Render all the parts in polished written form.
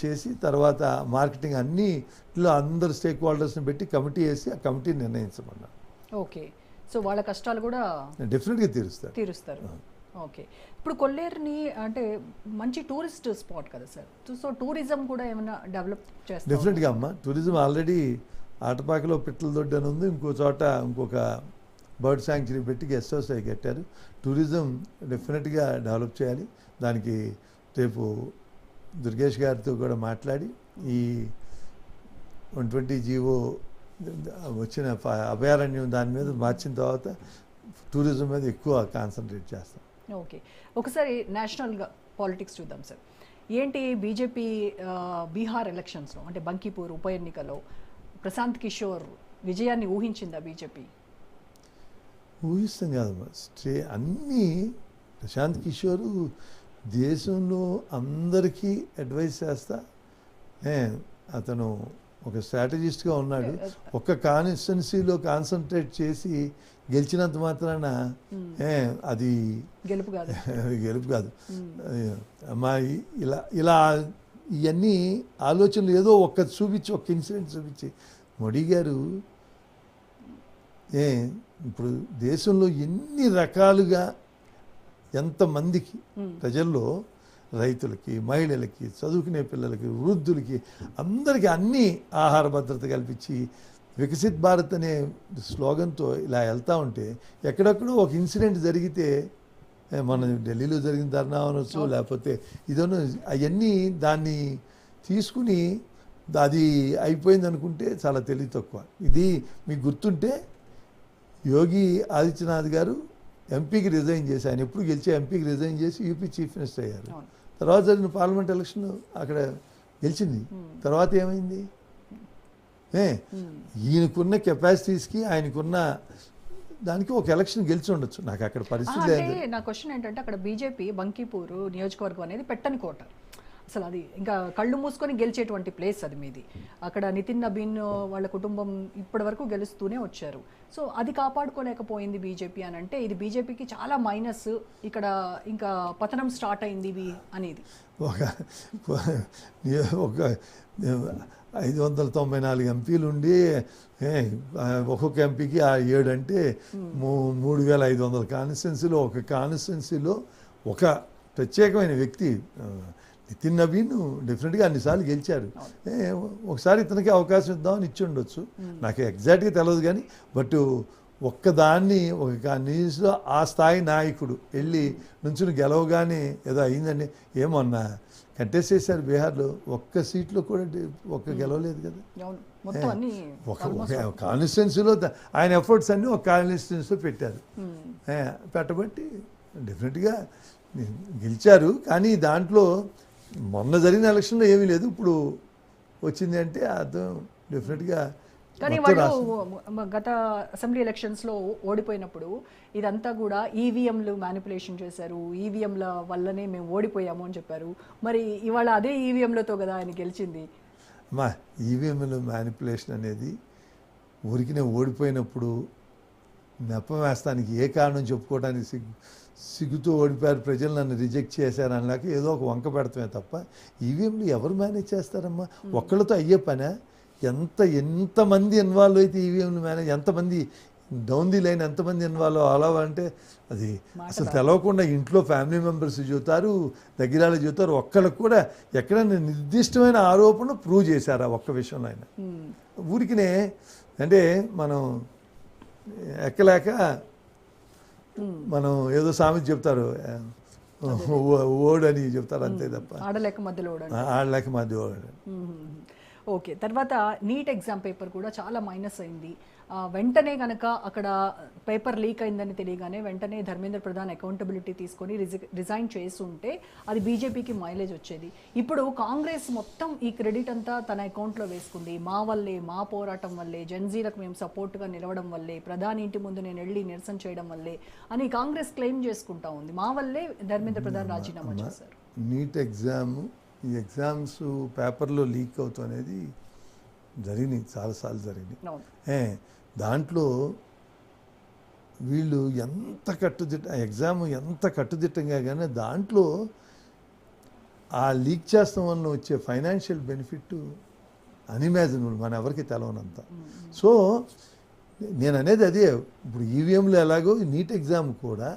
చేసి తర్వాత మార్కెటింగ్ అన్నిలో అందరు స్టేక్ హోల్డర్స్ని పెట్టి కమిటీ వేసి ఆ కమిటీ నిర్ణయించమన్నారు. ఓకే, సో వాళ్ళ కష్టాలు కూడా డెఫినెట్గా తీరుస్తారు. ఓకే, ఇప్పుడు కొల్లేరుని అంటే మంచి టూరిస్ట్ స్పాట్ కదా సార్, సో టూరిజం కూడా ఏమైనా డెవలప్ చేస్తారు? డెఫినెట్గా అమ్మ, టూరిజం ఆల్రెడీ ఆటపాకలో పిట్టల దొడ్డి అని ఉంది, ఇంకో చోట ఇంకొక బర్డ్ శాంక్చురీ పెట్టి గెస్ట్ హౌస్ అవి కట్టారు. టూరిజం డెఫినెట్గా డెవలప్ చేయాలి. దానికి రేపు దుర్గేష్ గారితో కూడా మాట్లాడి ఈ 120 జీవో వచ్చిన అభయారణ్యం దాని మీద మార్చిన తర్వాత టూరిజం మీద ఎక్కువ కాన్సన్ట్రేట్ చేస్తాం. ఓకే, ఒకసారి నేషనల్గా పాలిటిక్స్ చూద్దాం సార్. ఏంటి బీజేపీ బీహార్ ఎలక్షన్స్లో అంటే బంకీపూర్ ఉప ఎన్నికలో ప్రశాంత్ కిషోర్ విజయాన్ని ఊహించిందా బీజేపీ? ఊహిస్తాం కాదమ్మా, అన్నీ ప్రశాంత్ కిషోర్ దేశంలో అందరికీ అడ్వైస్ చేస్తా అతను ఒక స్ట్రాటజిస్ట్గా ఉన్నాడు. ఒక్క కాన్స్టిట్యున్సీలో కాన్సన్ట్రేట్ చేసి గెలిచినంత మాత్రాన అది గెలుపు కాదు అమ్మా. ఇలా ఇవన్నీ ఆలోచనలు ఏదో ఒక్క చూపించి ఒక్క ఇన్సిడెంట్ చూపించి మోడీ గారు ఇప్పుడు దేశంలో ఎన్ని రకాలుగా ఎంతమందికి ప్రజల్లో రైతులకి, మహిళలకి, చదువుకునే పిల్లలకి, వృద్ధులకి అందరికీ అన్ని ఆహార భద్రత కల్పించి వికసిత్ భారత్ అనే స్లోగన్తో ఇలా వెళ్తూ ఉంటే ఎక్కడెక్కడో ఒక ఇన్సిడెంట్ జరిగితే మన ఢిల్లీలో జరిగిన ధర్నా అనొచ్చు, లేకపోతే ఇదనో అవన్నీ దాన్ని తీసుకుని అది అయిపోయింది అనుకుంటే చాలా తెలివి తక్కువ. ఇది మీకు గుర్తుంటే యోగి ఆదిత్యనాథ్ గారు ఎంపీకి రిజైన్ చేసి, ఆయన ఎప్పుడు గెలిచే ఎంపీకి రిజైన్ చేసి యూపీ చీఫ్ మినిస్టర్ అయ్యారు. తర్వాత జరిగిన పార్లమెంట్ ఎలక్షన్ అక్కడ గెలిచింది. తర్వాత ఏమైంది? ఈయనకున్న కెపాసిటీస్కి ఆయనకున్న దానికి ఒక ఎలక్షన్ గెలిచి ఉండొచ్చు. నాకు అక్కడ పరిస్థితి లేదు. నా క్వశ్చన్ ఏంటంటే అక్కడ బీజేపీ బంకీపూర్ నియోజకవర్గం అనేది పెట్టని కోట, అసలు అది ఇంకా కళ్ళు మూసుకొని గెలిచేటువంటి ప్లేస్ అది మీది. అక్కడ నితిన్ నబీన్ వాళ్ళ కుటుంబం ఇప్పటి వరకు గెలుస్తూనే వచ్చారు. సో అది కాపాడుకోలేకపోయింది బీజేపీ అని అంటే ఇది బీజేపీకి చాలా మైనస్, ఇక్కడ ఇంకా పతనం స్టార్ట్ అయింది అనేది. ఒక 594 ఎంపీలు ఉండి ఒక్కొక్క ఎంపీకి 7 అంటే 3500 కాన్స్టిట్యున్సీలో ఒక కాన్స్టిట్యున్సీలో ఒక ప్రత్యేకమైన వ్యక్తి నితిన్ నబీన్ డెఫినెట్గా అన్నిసార్లు గెలిచారు. ఒకసారి ఇతనికి అవకాశం ఇద్దామని ఇచ్చి ఉండొచ్చు, నాకు ఎగ్జాక్ట్గా తెలియదు. కానీ బట్ ఒక్కదాన్ని ఒక న్యూస్లో ఆ స్థాయి నాయకుడు వెళ్ళి నుంచుని గెలవగానే ఏదో అయిందని ఏమన్నా కంటెస్ట్ చేశారు బీహార్లో, ఒక్క సీట్లో కూడా ఒక్క గెలవలేదు కదా. ఒక కాన్స్టిట్యున్సీలో ఆయన ఎఫర్ట్స్ అన్నీ ఒక కాన్స్టిట్యున్సీలో పెట్టారు. పెట్టబట్టి డెఫినెట్గా గెలిచారు. కానీ దాంట్లో మొన్న జరిగిన ఎలక్షన్లో ఏమీ లేదు, ఇప్పుడు వచ్చింది అంటే అర్థం డెఫినెట్గా. కానీ వాళ్ళు గత అసెంబ్లీ ఎలక్షన్స్లో ఓడిపోయినప్పుడు ఇదంతా కూడా ఈవీఎంలు మ్యానిపులేషన్ చేశారు, ఈవీఎంల వల్లనే మేము ఓడిపోయాము అని చెప్పారు. మరి ఇవాళ అదే ఈవీఎంలతో కదా ఆయన గెలిచింది. మా ఈవీఎంల మ్యానిపులేషన్ అనేది ఊరికినే ఓడిపోయినప్పుడు నెపం వేస్తానికి ఏ కారణం చెప్పుకోవడానికి సిగ్గుతో ఓడిపోయారు, ప్రజలు నన్ను రిజెక్ట్ చేశారు అనలేక ఏదో ఒక వంక పెడతామే తప్ప ఈవీఎంలు ఎవరు మేనేజ్ చేస్తారమ్మా? ఒక్కళ్ళతో అయ్యే పనే. ఎంతమంది ఇన్వాల్వ్ అయితే ఈవీఎంలు మేనేజ్, ఎంతమంది డౌన్ ది లైన్ ఎంతమంది ఇన్వాల్వ్ అలా అంటే అది అసలు తెలవకుండా ఇంట్లో ఫ్యామిలీ మెంబర్స్ చూతారు, దగ్గర చూతారు. ఒక్కళ్ళకు కూడా ఎక్కడైనా నిర్దిష్టమైన ఆరోపణ ప్రూవ్ చేశారు ఆ ఒక్క విషయంలో ఆయన. ఊరికినే అంటే మనం ఎక్కలేక మనం ఏదో సామెత చెప్తారు, ఓడని చెప్తారు అంతే తప్ప ఆడలేక మధ్య ఓడ. ఓకే, తర్వాత నీట్ ఎగ్జామ్ పేపర్ కూడా చాలా మైనస్ అయింది. వెంటనే కనుక అక్కడ పేపర్ లీక్ అయిందని తెలియగానే వెంటనే ధర్మేంద్ర ప్రధాన్ అకౌంటబిలిటీ తీసుకొని రిజైన్ చేస్తుంటే అది బీజేపీకి మైలేజ్ వచ్చేది. ఇప్పుడు కాంగ్రెస్ మొత్తం ఈ క్రెడిట్ అంతా తన అకౌంట్లో వేసుకుంది. మా వల్లే, మా పోరాటం వల్లే, జెన్జీలకు మేము సపోర్ట్గా నిలవడం వల్లే, ప్రధాని ఇంటి ముందు నేను వెళ్ళి నిరసన చేయడం వల్లే అని కాంగ్రెస్ క్లెయిమ్ చేసుకుంటా ఉంది. మా వల్లే ధర్మేంద్ర ప్రధాన్ రాజీనామా చేశారు. నీట్ ఎగ్జామ్, ఈ ఎగ్జామ్స్ పేపర్లో లీక్ అవుతాం అనేది జరిగినాయి, చాలాసార్లు జరిగినాయి. దాంట్లో వీళ్ళు ఎంత ఎగ్జామ్ ఎంత కట్టుదిట్టంగా కానీ దాంట్లో ఆ లీక్ చేస్తాం వల్ల వచ్చే ఫైనాన్షియల్ బెనిఫిట్ అన్ఇమాజినబుల్, మన ఎవరికి తెలవనంత. సో నేను అనేది అదే, ఇప్పుడు ఈవీఎంలు ఎలాగో నీట్ ఎగ్జామ్ కూడా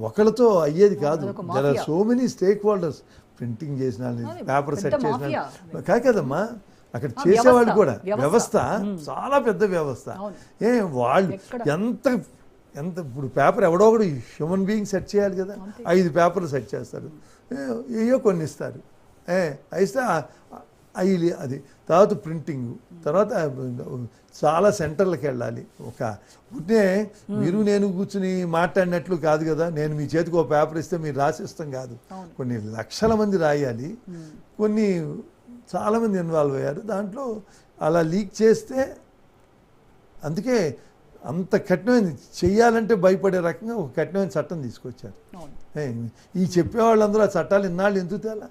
ఒకళ్ళతో అయ్యేది కాదు. There are so many stake holders, printing చేసిన పేపర్ సెట్ చేసిన కదమ్మా, అక్కడ చేసేవాళ్ళు కూడా వ్యవస్థ చాలా పెద్ద వ్యవస్థ. వాళ్ళు ఎంత ఎంత ఇప్పుడు పేపర్ ఎవడో ఒకడు హ్యూమన్ బీయింగ్ సెట్ చేయాలి కదా, 5 పేపర్లు సెట్ చేస్తారు, ఏయో కొన్ని ఇస్తారు, అయితే అవి అది తర్వాత ప్రింటింగ్, తర్వాత చాలా సెంటర్లకు వెళ్ళాలి. ఉంటే మీరు నేను కూర్చుని మాట్లాడినట్లు కాదు కదా, నేను మీ చేతికి ఒక పేపర్ ఇస్తే మీరు రాసిస్తాం కాదు, కొన్ని లక్షల మంది రాయాలి, కొన్ని చాలామంది ఇన్వాల్వ్ అయ్యారు దాంట్లో. అలా లీక్ చేస్తే అందుకే అంత కఠినమైన చెయ్యాలంటే భయపడే రకంగా ఒక కఠినమైన చట్టం తీసుకొచ్చారు. ఈ చెప్పేవాళ్ళందరూ ఆ చట్టాలు ఇన్నాళ్ళు ఎందుకు తేలా?